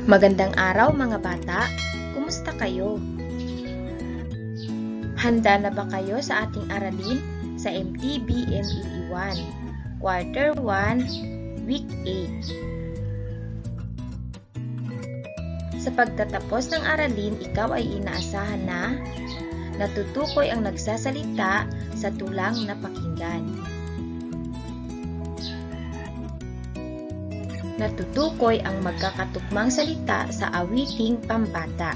Magandang araw mga bata! Kumusta kayo? Handa na ba kayo sa ating aralin sa MTBMEE 1, Quarter 1, Week 8? Sa pagtatapos ng aralin, ikaw ay inaasahan na natutukoy ang nagsasalita sa tulang na pakinggan. Natutukoy ang magkakatugmang salita sa awiting pambata.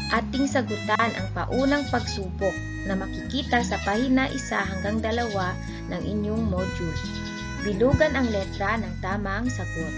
Ating sagutan ang paunang pagsubok na makikita sa pahina 1 hanggang 2 ng inyong module. Bilugan ang letra ng tamang sagot.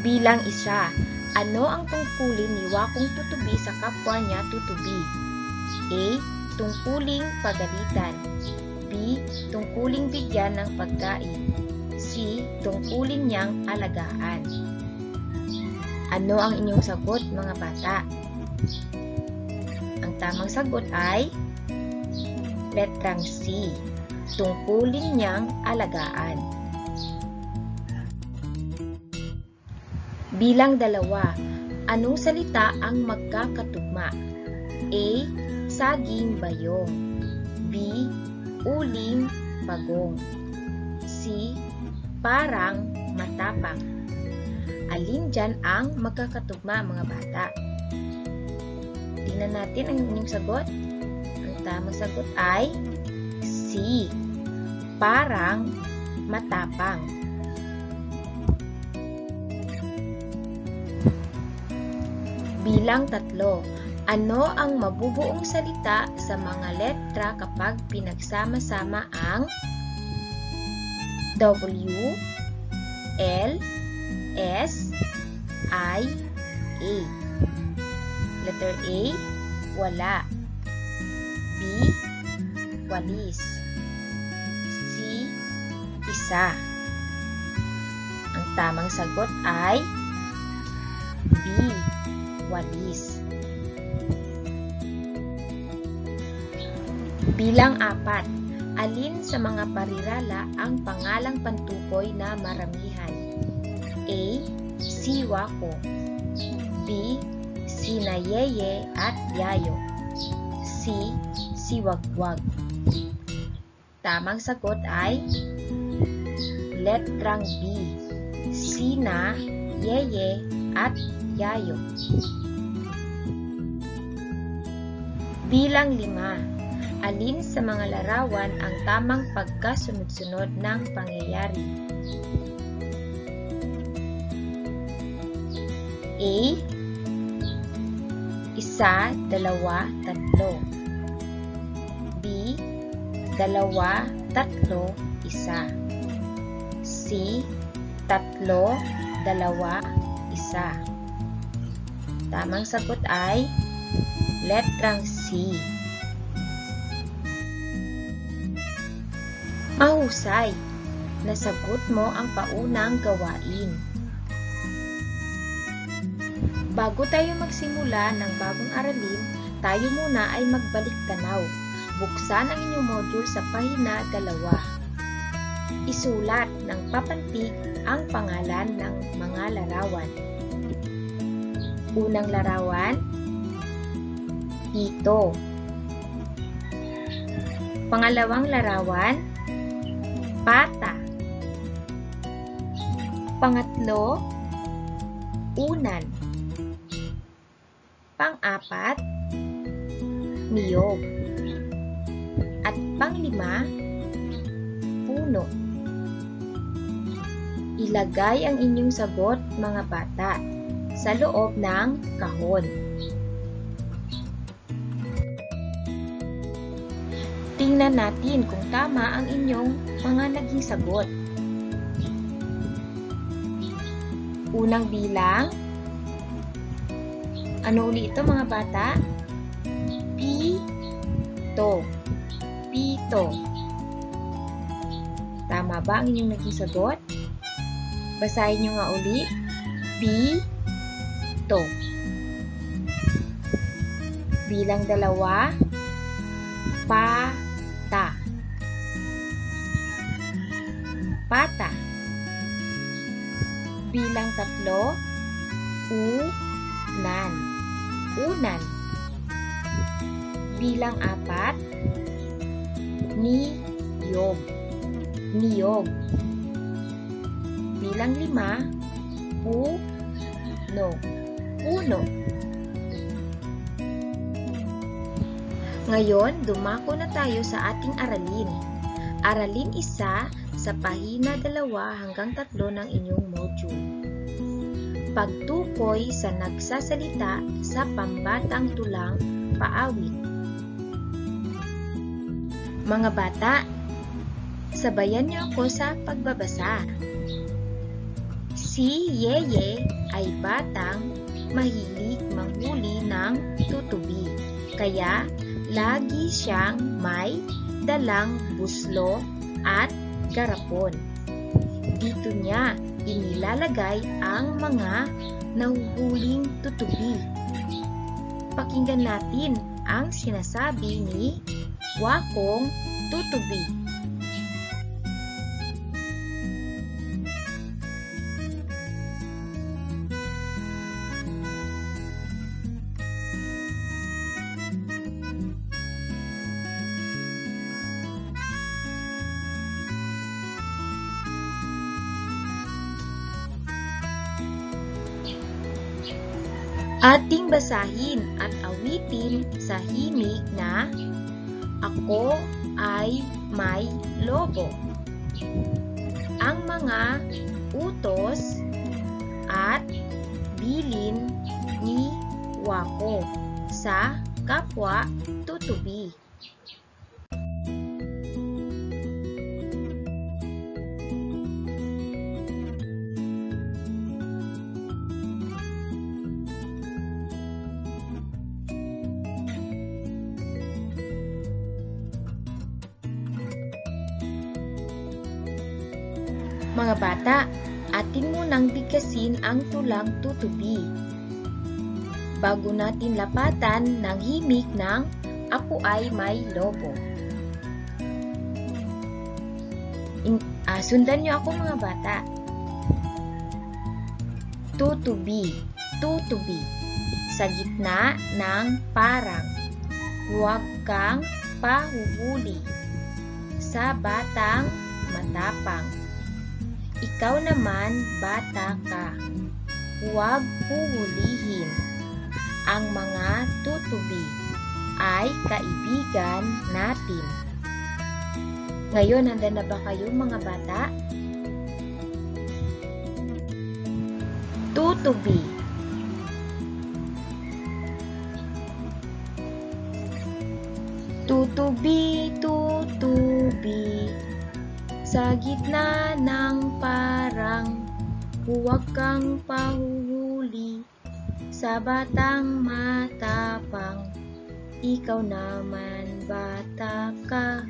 Bilang 1. Ano ang tungkulin ni Wakong tutubi sa kapwa niya tutubi? A. Tungkuling pagalitan. B. Tungkuling bigyan ng pagkain. C. Tungkulin niyang alagaan. Ano ang inyong sagot mga bata? Ang tamang sagot ay letrang C. Tungkulin niyang alagaan. Bilang 2. Anong salita ang magkakatugma? A. Saging bayong. B. Uling pagong. C. Parang matapang. Alin dyan ang magkakatugma mga bata? Tingnan natin ang inyong sagot. Ang tamang sagot ay C. Parang matapang. Bilang 3. Ano ang mabubuong salita sa mga letra kapag pinagsama-sama ang W, L, S, I, A? Letter A, wala. B, walis. C, isa. Ang tamang sagot ay B, walis. Bilang 4. Alin sa mga parirala ang pangalang pantukoy na maramihan? A. Si Wako. B. Sina Yeye at Yayo. C. Si Wagwag. Tamang sagot ay letrang B. Sina Yeye at Yayo. Bilang 5. Alin sa mga larawan ang tamang pagkasunod-sunod ng pangyayari? A. 1, 2, 3. B. 2, 3, 1. C. 3, 2, 1. Tamang sagot ay letrang C. Mahusay! Nasagot mo ang paunang gawain. Bago tayo magsimula ng bagong aralin, tayo muna ay magbalik tanaw. Buksan ang inyong module sa pahina 2. Isulat ng papantig ang pangalan ng mga larawan. Unang larawan, hito. Pangalawang larawan, pata. Pangatlo, unan. Pang-4, niyog. At pang-5, puno. Ilagay ang inyong sagot mga bata sa loob ng kahon. Tingnan natin kung tama ang inyong mga naging sagot. Unang bilang. Ano uli ito mga bata? Pito. Pito. Tama ba ang inyong naging sagot? Basahin nyo nga uli. Pito. Bilang 2. Pata. Pata. Bilang 3, unan. Unan. Bilang 4, niyog. Niyog. Bilang 5, puno. Puno. Ngayon, dumako na tayo sa ating aralin. Aralin 1 sa pahina 2 hanggang 3 ng inyong module. Pagtukoy sa nagsasalita sa pambatang tulang paawit. Mga bata, sabayan niyo ako sa pagbabasa. Si Yeye ay batang mahilig manghuli ng tutubi. Kaya lagi siyang may dalang buslo at garapon. Dito niya inilalagay ang mga nahuhuling tutubi. Pakinggan natin ang sinasabi ni Wakong Tutubi. Ating basahin at awitin sa himig na Ako ay may lobo. Ang mga utos at bilin ni Wako sa kapwa tutubi. Mga bata, atin munang bigkasin ang tulang tutubi bago natin lapatan ng himig ng Ako ay may lobo. Sundan niyo ako mga bata. Tutubi, tutubi, sa gitna ng parang. Huwag kang pahuhuli sa batang matapang. Ikaw naman, bata ka, huwag huhulihin. Ang mga tutubi ay kaibigan natin. Ngayon, handa na ba kayo mga bata? Tutubi. Tutubi, tutubi, sa gitna ng parang, huwag kang pahuhuli sa batang matapang. Ikaw naman, bata ka,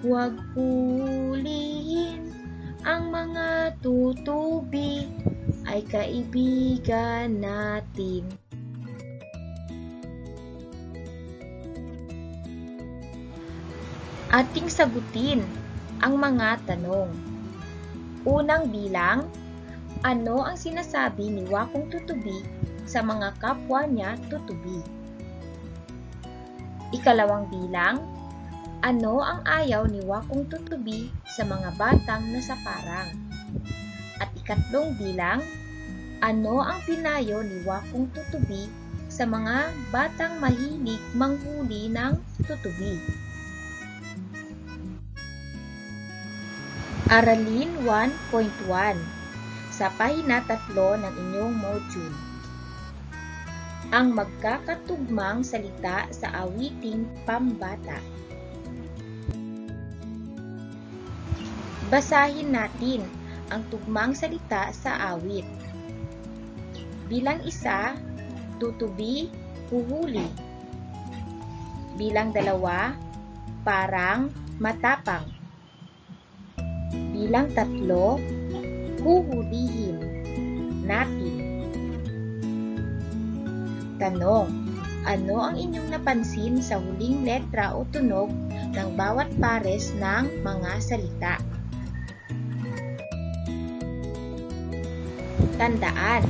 huwag hulihin. Ang mga tutubi ay kaibigan natin. Ating sagutin ang mga tanong. Unang bilang, ano ang sinasabi ni Wakong Tutubi sa mga kapwa niya tutubi? Ikalawang bilang, ano ang ayaw ni Wakong Tutubi sa mga batang nasa parang? At ikatlong bilang, ano ang pinayo ni Wakong Tutubi sa mga batang mahilig manghuli ng tutubi? Aralin 1.1 sa pahina 3 ng inyong module. Ang magkakatugmang salita sa awiting pambata. Basahin natin ang tugmang salita sa awit. Bilang 1, tutubi, huhuli. Bilang 2, parang, matapang. Bilang 3, huhulihin natin. Tanong, Ano ang inyong napansin sa huling letra o tunog ng bawat pares ng mga salita? Tandaan,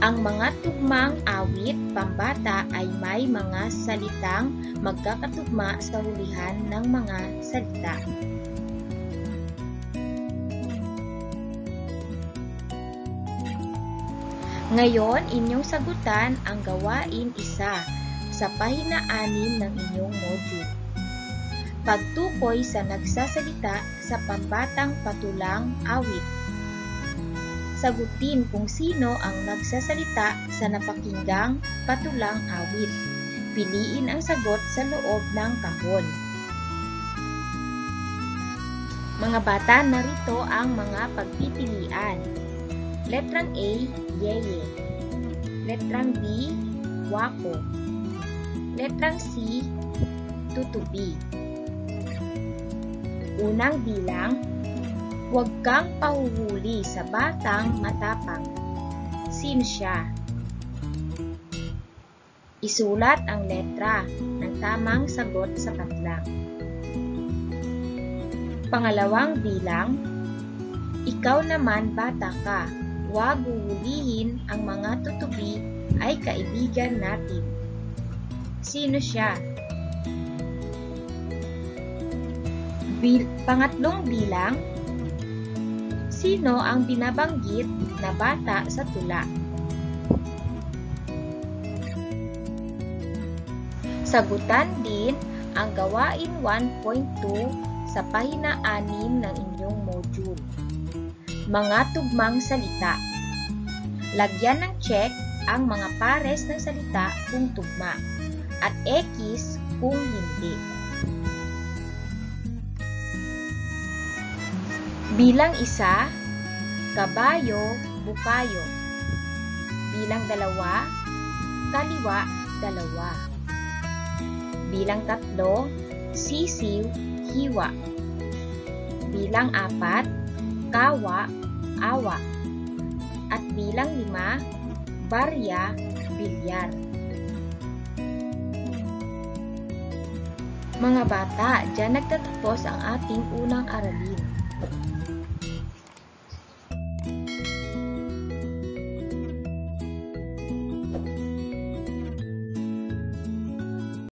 ang mga tugmang awit pambata ay may mga salitang magkakatugma sa hulihan ng mga salita. Ngayon, inyong sagutan ang gawain 1 sa pahina 6 ng inyong module. Pagtukoy sa nagsasalita sa pambatang patulang awit. Sagutin kung sino ang nagsasalita sa napakinggang patulang awit. Piliin ang sagot sa loob ng kahon. Mga bata, narito ang mga pagpipilian. Letrang A, yeye. Letrang B, wako. Letrang C, tutubi. Unang bilang, huwag kang pahuhuli sa batang matapang. Sino siya? Isulat ang letra ng tamang sagot sa patlang. Pangalawang bilang, ikaw naman bata ka. Huwag huhulihin ang mga tutubi ay kaibigan natin. Sino siya? Pangatlong bilang, sino ang binabanggit na bata sa tula? Sagutan din ang gawain 1.2 sa pahina 6 ng inyong module. Mga tugmang salita. Lagyan ng check ang mga pares ng salita kung tugma at X kung hindi. Bilang 1, kabayo, bukayo. Bilang 2, kaliwa, dalawa. Bilang 3, sisiw, hiwa. Bilang 4, kawa, awa. At bilang 5, barya, bilyar. Mga bata, dyan nagtatapos ang ating unang aralin.